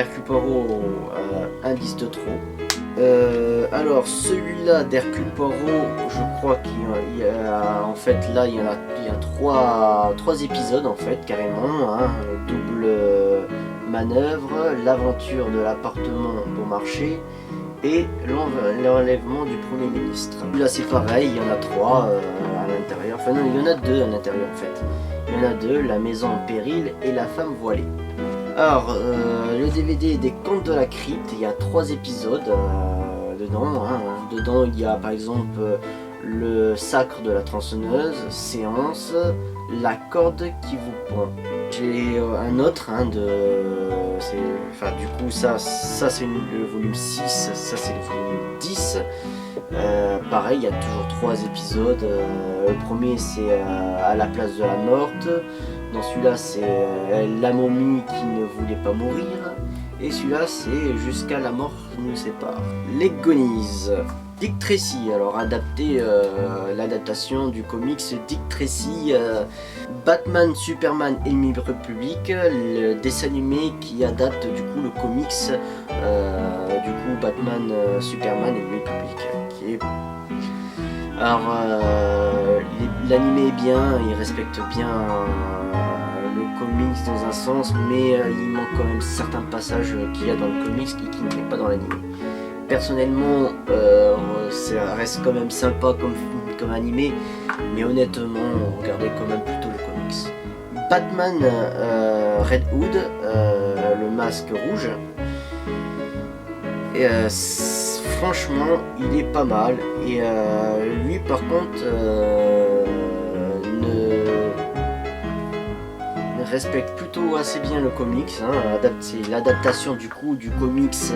Hercule Poirot, indice de trop. Alors celui-là d'Hercule Poirot, je crois qu'il y a en fait là il y a trois épisodes en fait carrément, hein, double manœuvre, l'aventure de l'appartement bon marché et l'enlèvement du Premier ministre. Là c'est pareil, il y en a 3 à l'intérieur, enfin non il y en a 2 à l'intérieur en fait. Il y en a 2, la maison en péril et la femme voilée. Alors, le DVD des Contes de la Crypte, il y a 3 épisodes dedans. Hein. Dedans, il y a par exemple le sacre de la tronçonneuse, séance, la corde qui vous pend. J'ai un autre, hein, du coup, ça c'est le volume 6, ça c'est le volume 10. Pareil, il y a toujours 3 épisodes. Le premier c'est à la place de la morte. Dans celui-là c'est la momie qui ne voulait pas mourir. Et celui-là c'est jusqu'à la mort nous sépare. Les Goonies. Dick Tracy, alors l'adaptation du comics Dick Tracy, Batman, Superman, Ennemi République, le dessin animé qui adapte du coup le comics du coup Batman, Superman, Ennemi République. Alors l'animé est bien, il respecte bien le comics dans un sens, mais il manque quand même certains passages qu'il y a dans le comics qui n'y est pas dans l'animé. Personnellement, ça reste quand même sympa comme animé, mais honnêtement, regardez quand même plutôt le comics. Batman Red Hood, le masque rouge. Et, franchement, il est pas mal. Et lui, par contre, respecte plutôt assez bien le comics, hein. C'est l'adaptation du coup du comics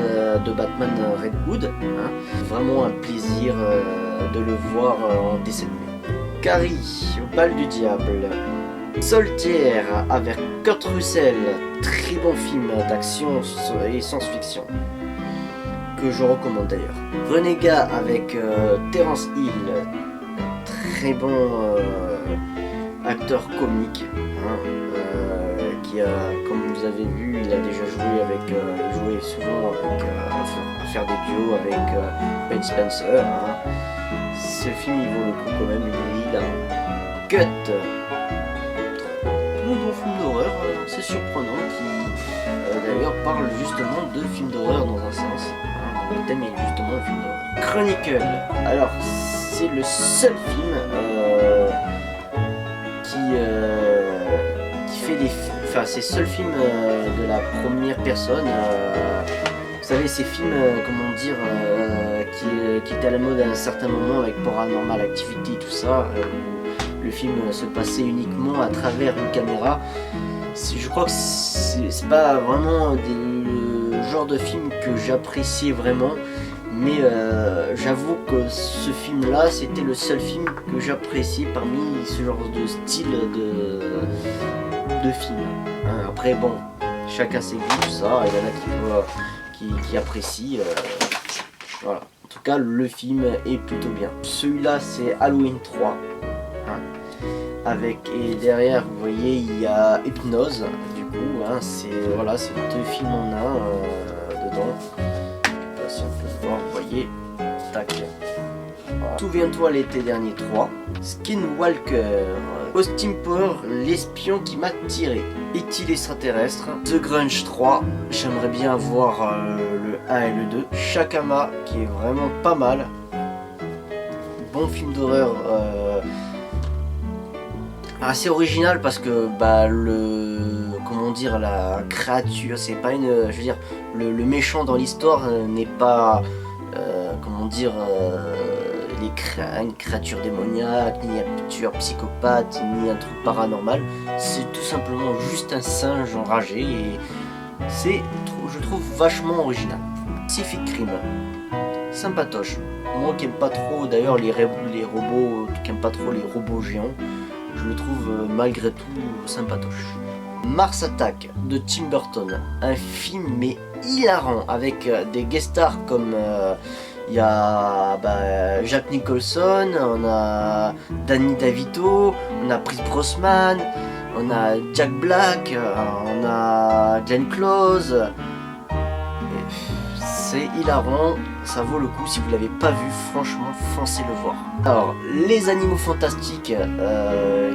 de Batman Red Hood, hein. Vraiment un plaisir de le voir en dessin animé. Carrie, au bal du diable. Solitaire avec Kurt Russell, très bon film d'action et science-fiction que je recommande d'ailleurs. Renégat avec Terence Hill, très bon acteur comique, hein, qui a, comme vous avez vu, il a déjà joué souvent à faire des duos avec Ben Spencer, hein. Ce film il vaut le coup quand même, il a un cut. Un bon film d'horreur, c'est surprenant, qui d'ailleurs parle justement de films d'horreur dans un sens, hein. Le thème est justement un film d'horreur. Chronicle, alors c'est le seul film qui fait des... Enfin, c'est le seul film de la première personne. Vous savez, ces films, comment dire, qui étaient à la mode à un certain moment avec Paranormal Activity, tout ça. Le film se passait uniquement à travers une caméra. Je crois que c'est pas vraiment le genre de film que j'appréciais vraiment. Mais j'avoue que ce film-là, c'était le seul film que j'appréciais parmi ce genre de style de film. Hein, après, bon, chacun ses goûts, tout ça. Il y en a qui apprécient. Voilà. En tout cas, le film est plutôt bien. Celui-là, c'est Halloween 3. Hein, et derrière, vous voyez, il y a Hypnose. Du coup, hein, c'est 2 films en un dedans. Si on peut voir, vous voyez, tac. Voilà. Souviens-toi l'été dernier 3, Skinwalker, Austin Power, l'espion qui m'a tiré, Est-il extraterrestre, The Grudge 3, j'aimerais bien voir le 1 et le 2, Shakama qui est vraiment pas mal, bon film d'horreur, assez original parce que la créature, c'est pas une, je veux dire, le méchant dans l'histoire n'est pas, une créature démoniaque, ni un tueur psychopathe, ni un truc paranormal. C'est tout simplement juste un singe enragé et c'est, je trouve, vachement original. Pacific Rim, sympatoche. Moi qui aime pas trop, d'ailleurs, les robots, qui aime pas trop les robots géants, je le trouve malgré tout sympatoche. Mars Attack de Tim Burton, un film mais hilarant avec des guest stars comme il y a Jack Nicholson, on a Danny DeVito, on a Pierce Brosnan, on a Jack Black, on a Glenn Close, c'est hilarant, ça vaut le coup. Si vous l'avez pas vu, franchement, foncez le voir. Alors, Les Animaux Fantastiques,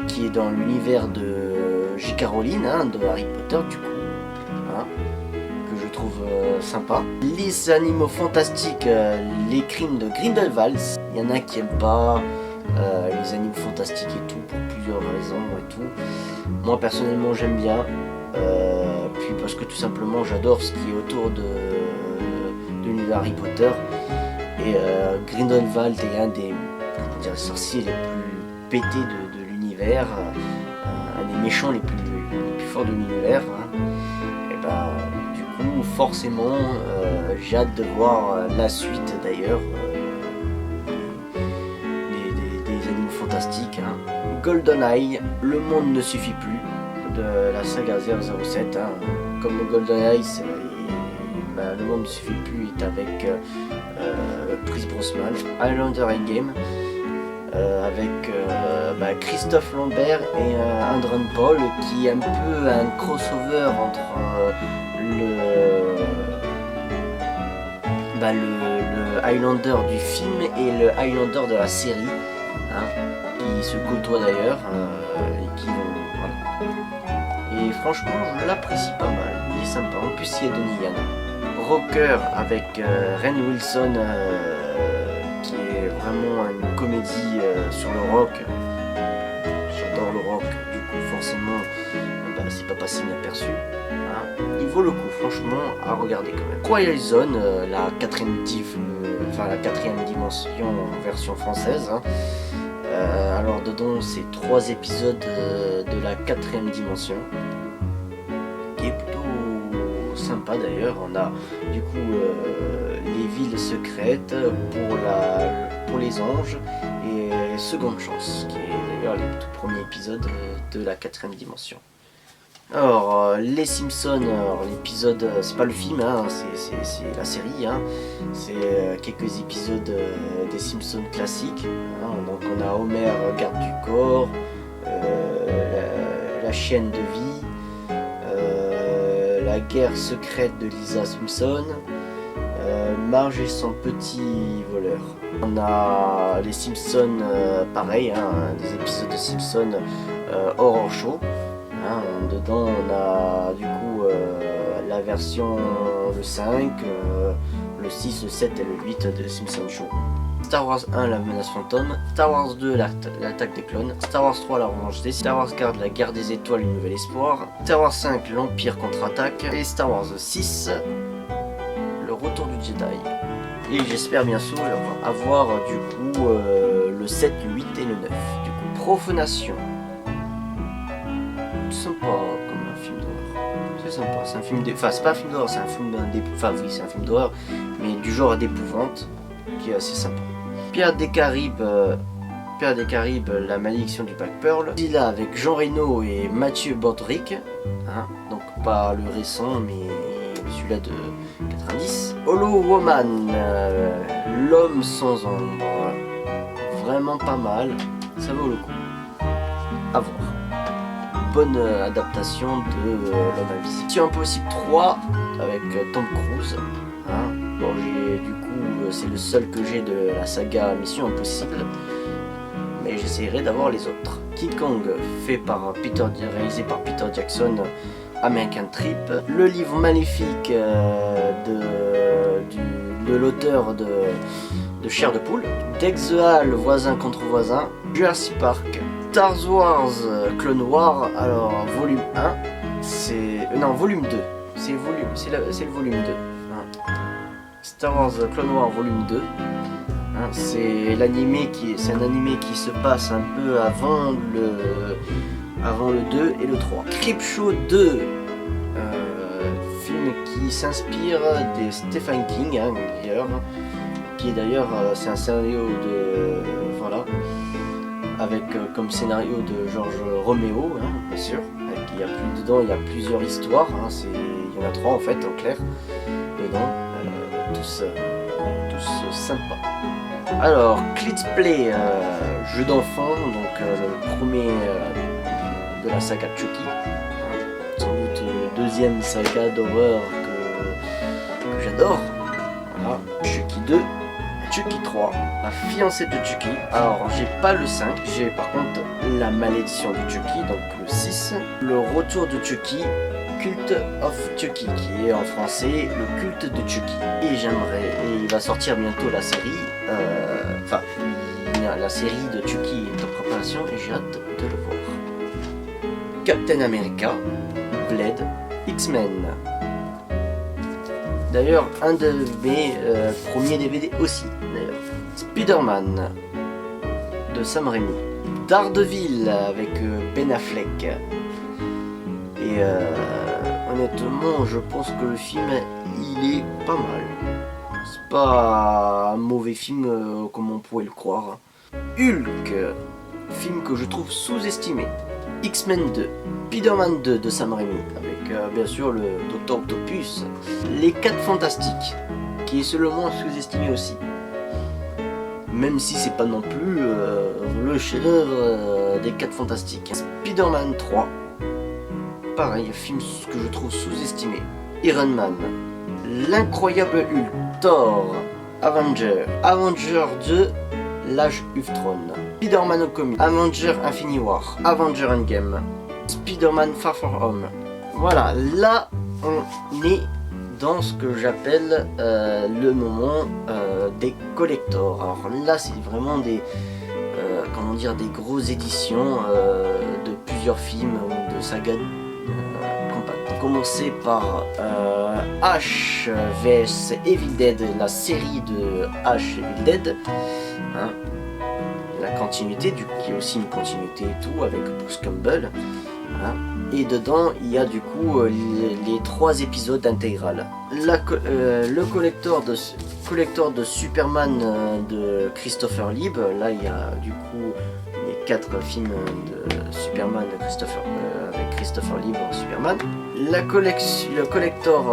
qui est dans l'univers de J.K. Rowling, hein, de Harry Potter, du coup, hein, que je trouve sympa. Les Animaux Fantastiques, les crimes de Grindelwald. Il y en a qui aiment pas les Animaux Fantastiques et tout, pour plusieurs raisons et tout. Moi, personnellement, j'aime bien. Puis parce que tout simplement j'adore ce qui est autour de l'univers Harry Potter, et Grindelwald est un des sorciers les plus pétés de l'univers, un des méchants les plus forts de l'univers, hein. Et ben du coup forcément j'ai hâte de voir la suite d'ailleurs des Animaux Fantastiques, hein. GoldenEye, le monde ne suffit plus, de la saga 007, hein. Comme le GoldenEye, le monde ne suffit plus, est avec Pierce Brosnan. Highlander Endgame, avec Christophe Lambert et Adrian Paul, qui est un peu un crossover entre le Highlander du film et le Highlander de la série, hein, qui se côtoient d'ailleurs, et qui vont, voilà. Et franchement, je l'apprécie pas mal, il est sympa. En plus, il y a Donnie Yen. Rocker avec Rainn Wilson, qui est vraiment une comédie sur le rock. J'adore le rock, du coup forcément c'est pas passé inaperçu, hein. Il vaut le coup franchement à regarder quand même. Twilight Zone, la quatrième dimension en version française, hein. Alors dedans c'est 3 épisodes de la 4ème dimension, qui est plutôt sympa d'ailleurs. On a du coup les villes secrètes pour les anges, et Seconde Chance, qui est d'ailleurs le tout premier épisode de la 4ème dimension. Alors les Simpsons, l'épisode, c'est pas le film, hein, c'est la série, hein. C'est quelques épisodes des Simpsons classiques, hein. Donc on a Homer, garde du corps, la chienne de vie, la guerre secrète de Lisa Simpson, Marge et son petit voleur. On a les Simpsons, pareil, hein, des épisodes de Simpsons Horror Show, hein. Dedans on a du coup la version le 5, le 6, le 7 et le 8 de Simpson Show. Star Wars 1, la menace fantôme. Star Wars 2, l'attaque des clones. Star Wars 3, la revanche des Sith. Star Wars 4, la guerre des étoiles, le nouvel espoir. Star Wars 5, l'Empire contre-attaque. Et Star Wars 6, le retour du Jedi. Et j'espère bien sûr avoir du coup le 7, le 8 et le 9. Du coup, Profanation. Sympa comme un film d'horreur. C'est sympa, c'est un film enfin c'est pas un film d'horreur, c'est un film c'est un film d'horreur, mais du genre d'épouvante, qui est assez sympa. Pirates des Caraïbes, la malédiction du Black Pearl. Là avec Jean Reno et Mathieu Broderick, hein, donc pas le récent mais celui-là de 90. Hollow Woman, l'homme sans ombre, vraiment pas mal, ça vaut le coup à voir. Bonne adaptation de L'Homme Invisible. Mission Impossible 3 avec Tom Cruise, hein. Bon, du coup c'est le seul que j'ai de la saga Mission Impossible, mais j'essaierai d'avoir les autres. King Kong, réalisé par Peter Jackson, American Trip. Le livre maléfique de l'auteur de Chair de Poule. Dex the Hall, voisin contre voisin. Jurassic Park. Star Wars Clone Wars, alors volume 1, volume 2, c'est le volume 2, hein. Star Wars Clone Wars volume 2, hein, c'est un animé qui se passe un peu avant le 2 et le 3. Creepshow 2, film qui s'inspire de Stephen King, hein, qui est d'ailleurs c'est un scénario de avec comme scénario de George Romero, hein, bien sûr. Dedans il y a plusieurs histoires, hein, il y en a 3 en fait en clair dedans, tous sympas. Alors Kids Play, jeu d'enfant, donc le premier de la saga Chucky, hein, sans doute deuxième saga d'horreur que j'adore. Voilà, Chucky 2, Chucky 3, la fiancée de Chucky. Alors j'ai pas le 5, j'ai par contre la malédiction de Chucky, donc le 6. Le retour de Chucky, Cult of Chucky, qui est en français le culte de Chucky. Et il va sortir bientôt la série, la série de Chucky est en préparation et j'ai hâte de le voir. Captain America, Blade, X-Men. D'ailleurs, un de mes premiers DVD aussi, d'ailleurs. Spider-Man de Sam Raimi. Daredevil avec Ben Affleck. Et honnêtement, je pense que le film, il est pas mal. C'est pas un mauvais film comme on pourrait le croire. Hulk, film que je trouve sous-estimé. X-Men 2, Spider-Man 2 de Sam Raimi, avec bien sûr le Dr Octopus. Les 4 Fantastiques, qui est selon moi sous-estimé aussi. Même si c'est pas non plus le chef-d'œuvre des 4 Fantastiques. Spider-Man 3, pareil, un film que je trouve sous-estimé. Iron Man, l'incroyable Hulk, Thor, Avenger 2, l'âge Ultron, Spider-Man Homecoming, Avenger Infinity War, Avenger Endgame, Spider-Man Far From Home. Voilà, là on est dans ce que j'appelle le moment des collectors. Alors là c'est vraiment des des grosses éditions de plusieurs films ou de sagas compactes. Commencer par Ash vs Evil Dead, la série de Ash Evil Dead. Hein, la continuité, qui est aussi une continuité et tout, avec Bruce Campbell. Hein, et dedans, il y a du coup les 3 épisodes intégrales. Le collector de Superman de Christopher Lieb. Là, il y a du coup les 4 films de Superman de avec Christopher Lieb en Superman. Le collector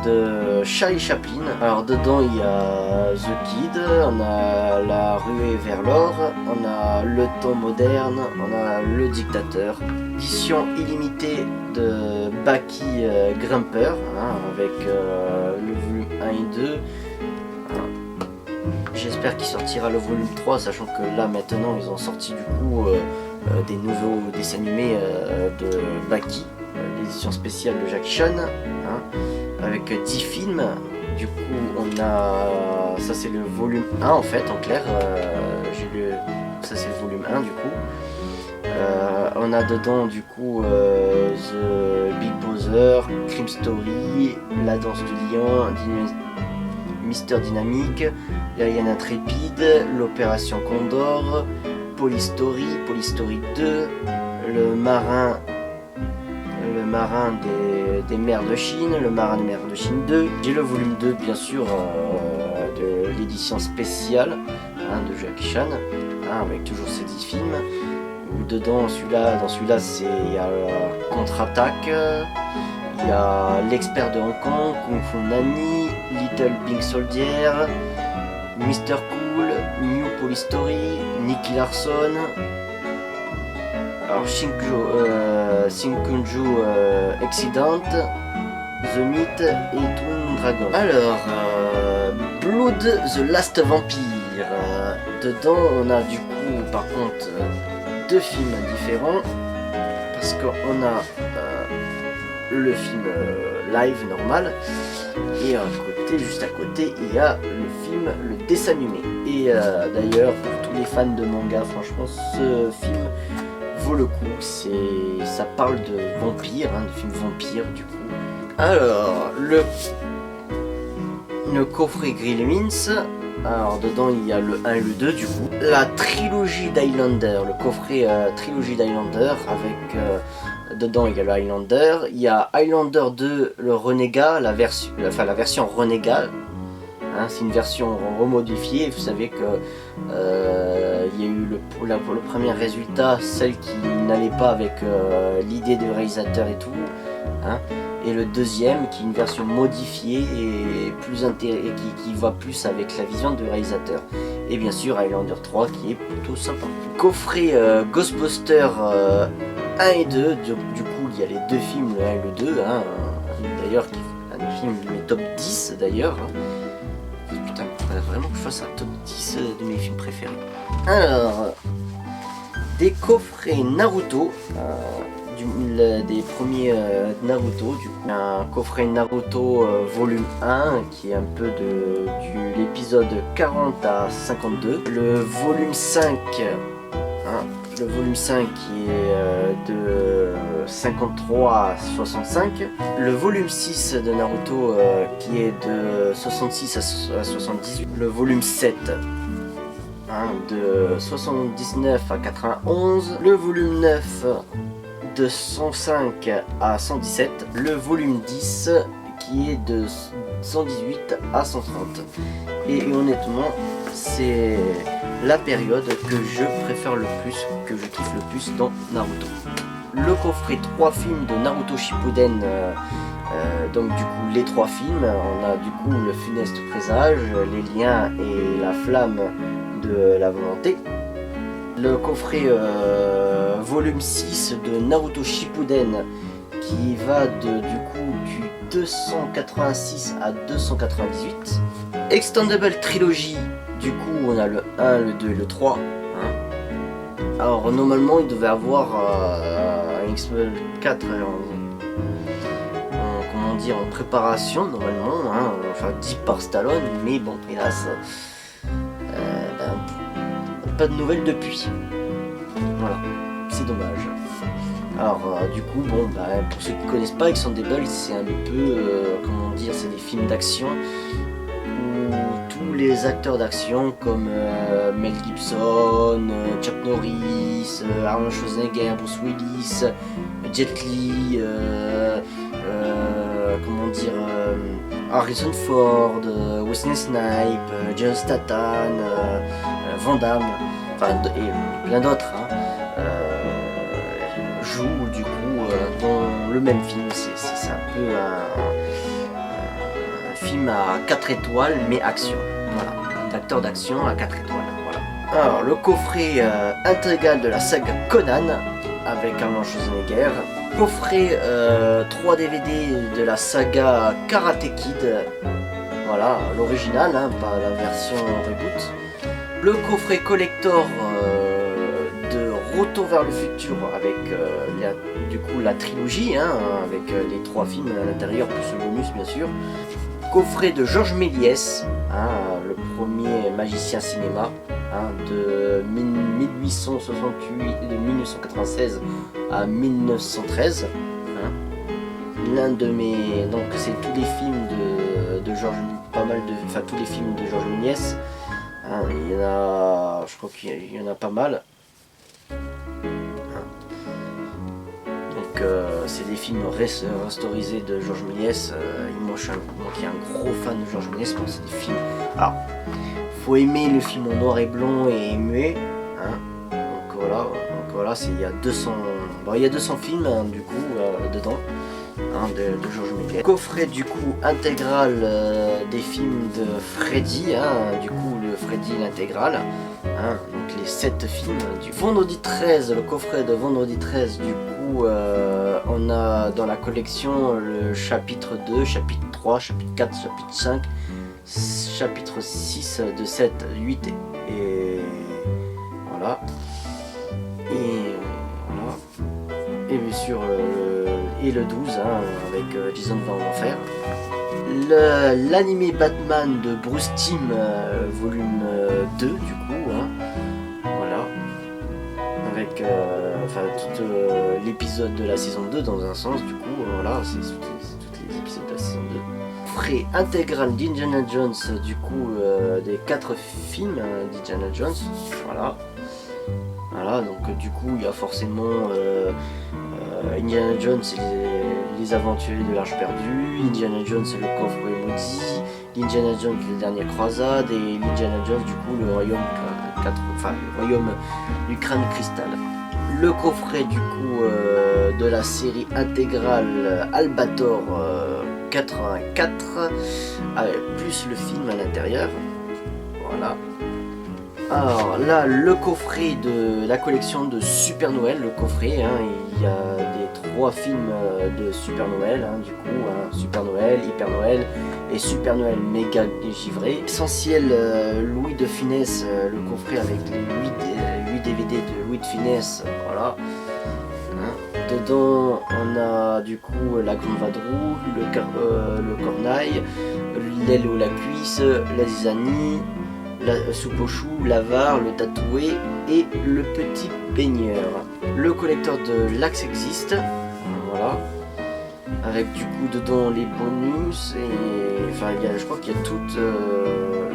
de Charlie Chaplin. Alors dedans il y a The Kid, on a La Ruée vers l'or, on a Le Temps moderne, on a Le Dictateur. Édition illimitée de Bucky Grimper, hein, avec le volume 1 et 2. J'espère qu'il sortira le volume 3, sachant que là maintenant ils ont sorti du coup des nouveaux dessins animés de Bucky, l'édition spéciale de Jackie Chan, hein, avec 10 films. Du coup on a, ça c'est le volume 1 en fait, en clair, ça c'est le volume 1 du coup. On a dedans du coup The Big Brother, Crime Story, La Danse du Lion, Mister Dynamique, L'Ariane Intrépide, L'Opération Condor, Polystory 2, Le Marin des mers de Chine, Le Marin des mers de Chine 2. J'ai le volume 2 bien sûr de l'édition spéciale, hein, de Jackie Chan, hein, avec toujours ces 10 films. Où dedans, dans celui-là, il y a Contre-attaque, il y a L'expert de Hong Kong, Kung Fu Nani, Little Big Soldier, Mr. Cool, New Polystory, Nicky Larson, alors Shinkunju Accident, The Myth et Toon Dragon. Alors, Blood the Last Vampire. Dedans, on a du coup, par contre, 2 films différents, parce qu'on a le film live normal et juste à côté il y a le film, le dessin animé. Et d'ailleurs pour tous les fans de manga, franchement ce film vaut le coup. Ça parle de vampires, hein, de film vampire du coup. Alors le coffret Gremlins. Alors dedans il y a le 1 et le 2 du coup. La trilogie d'Highlander, le coffret trilogie d'Highlander avec dedans il y a le Highlander, il y a Highlander 2, le Renégat, la version Renégat. Hein, c'est une version remodifiée. Vous savez que il y a eu pour le premier résultat, celle qui n'allait pas avec l'idée du réalisateur et tout. Hein. Et le deuxième qui est une version modifiée et qui va plus avec la vision du réalisateur. Et bien sûr Highlander 3 qui est plutôt sympa. Coffret Ghostbusters 1 et 2, du coup il y a les 2 films, le 1 et le 2, hein, d'ailleurs un derniers films, mes top 10 d'ailleurs. Putain, il faudrait vraiment que je fasse un top 10 de mes films préférés. Alors, des coffrets Naruto, des premiers Naruto, du coup. Un coffret Naruto volume 1 qui est un peu de l'épisode 40 à 52. Le volume 5, le volume 5 qui est de 53 à 65. Le volume 6 de Naruto qui est de 66 à 78. Le volume 7 de 79 à 91. Le volume 9 de 105 à 117. Le volume 10 qui est de 118 à 130. Et honnêtement, c'est la période que je préfère le plus, que je kiffe le plus dans Naruto. Le coffret 3 films de Naruto Shippuden, donc du coup les 3 films, on a du coup le funeste présage, les liens et la flamme de la volonté. Le coffret volume 6 de Naruto Shippuden qui va du 286 à 298. Extendable Trilogy, du coup on a le 1, le 2 et le 3. Alors normalement il devait avoir un Extendable 4 en préparation normalement, enfin dit par Stallone, mais bon hélas, pas de nouvelles depuis. Voilà, c'est dommage. Alors du coup pour ceux qui connaissent pas, Extendable c'est un peu c'est des films d'action où tous les acteurs d'action comme Mel Gibson, Chuck Norris, Arnold Schwarzenegger, Bruce Willis, Jet Li, Harrison Ford, Wesley Snipes, John Statham, Van Damme, et plein d'autres jouent du coup dans le même film. C'est un peu un film à 4 étoiles mais action. Voilà, d'acteurs d'action à 4 étoiles. Voilà. Alors le coffret intégral de la saga Conan avec Arnold Schwarzenegger. Coffret 3 DVD de la saga Karate Kid. Voilà, l'original, pas la version reboot. Le coffret collector de Retour vers le futur avec la trilogie, avec les 3 films à l'intérieur plus le bonus bien sûr. Coffret de Georges Méliès, le premier magicien cinéma, de 1996 à 1913. L'un de mes, donc c'est tous les films de Georges, tous les films de Georges Méliès. Il y en a, je crois qu'il y en a pas mal. Donc c'est des films restaurisés de Georges Méliès. Moi qui est un gros fan de Georges Méliès, c'est des films. Alors, faut aimer le film en noir et blanc et muet. Donc voilà, il y a 200 films du coup dedans. De Georges Méliès. Coffret du coup intégral des films de Freddy, du coup le Freddy l'intégral, donc les 7 films du vendredi 13, le coffret de vendredi 13 du coup on a dans la collection le chapitre 2, chapitre 3, chapitre 4, chapitre 5, chapitre 6 de 7, 8 et voilà. Et bien sûr et le 12 avec Jason va en enfer. L'animé Batman de Bruce Timm volume 2 du coup, voilà, avec tout l'épisode de la saison 2 dans un sens du coup, voilà, c'est tous les épisodes de la saison 2. Frais intégral d'Indiana Jones du coup des 4 films d'Indiana Jones, voilà, donc du coup il y a forcément Indiana Jones et les aventuriers de l'Arche perdue, Indiana Jones et le coffre maudit, Indiana Jones et les dernières croisades et Indiana Jones du coup le royaume du crâne cristal. Le coffret du coup de la série intégrale Albator 84 plus le film à l'intérieur, voilà. Alors là, le coffret de la collection de Super Noël, le coffret, il y a des 3 films de Super Noël, hein, du coup, hein, Super Noël, Hyper Noël et Super Noël méga givré. Essentiel Louis de Funès, le coffret avec les 8 DVD de Louis de Funès, voilà. Hein. Dedans on a du coup la grande vadrouille, le cornaille, l'aile ou la cuisse, la zizanie, la soupe aux choux, l'avare, le tatoué et le petit baigneur. Le collecteur de l'Axe existe, voilà, avec du coup dedans les bonus et enfin je crois qu'il y a toutes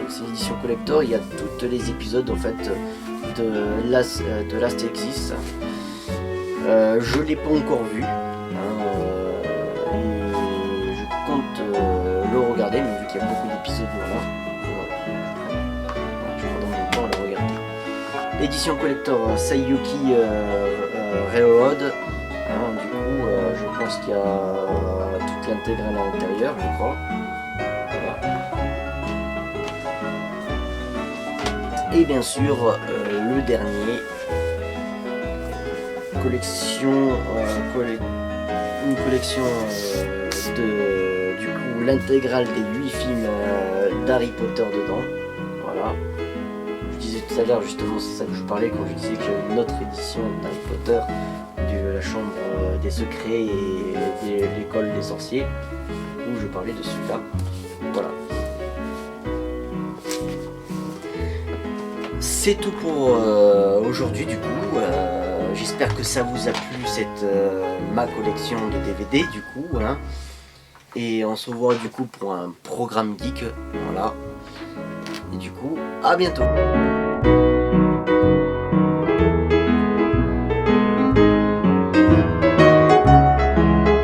ces éditions collector, il y a tous les épisodes en fait de Last Exist. Je l'ai pas encore vu, hein, et je compte le regarder, mais vu qu'il y a beaucoup d'épisodes, voilà. Je prends dans mon temps à le regarder. L'édition collector Saiyuki Railroad, hein, du coup je pense qu'il y a toute l'intégrale à l'intérieur, je crois. Voilà. Et bien sûr le dernier, une collection de du coup l'intégrale des 8 films d'Harry Potter dedans, voilà. Je disais tout à l'heure justement, c'est ça que je parlais quand je disais que j'avais une autre édition d'Harry Potter, de la chambre des secrets et de l'école des sorciers, où je parlais de celui-là, voilà. C'est tout pour aujourd'hui du coup. J'espère que ça vous a plu, ma collection de DVD du coup, hein. Et on se revoit du coup pour un programme geek, voilà. Et du coup, à bientôt.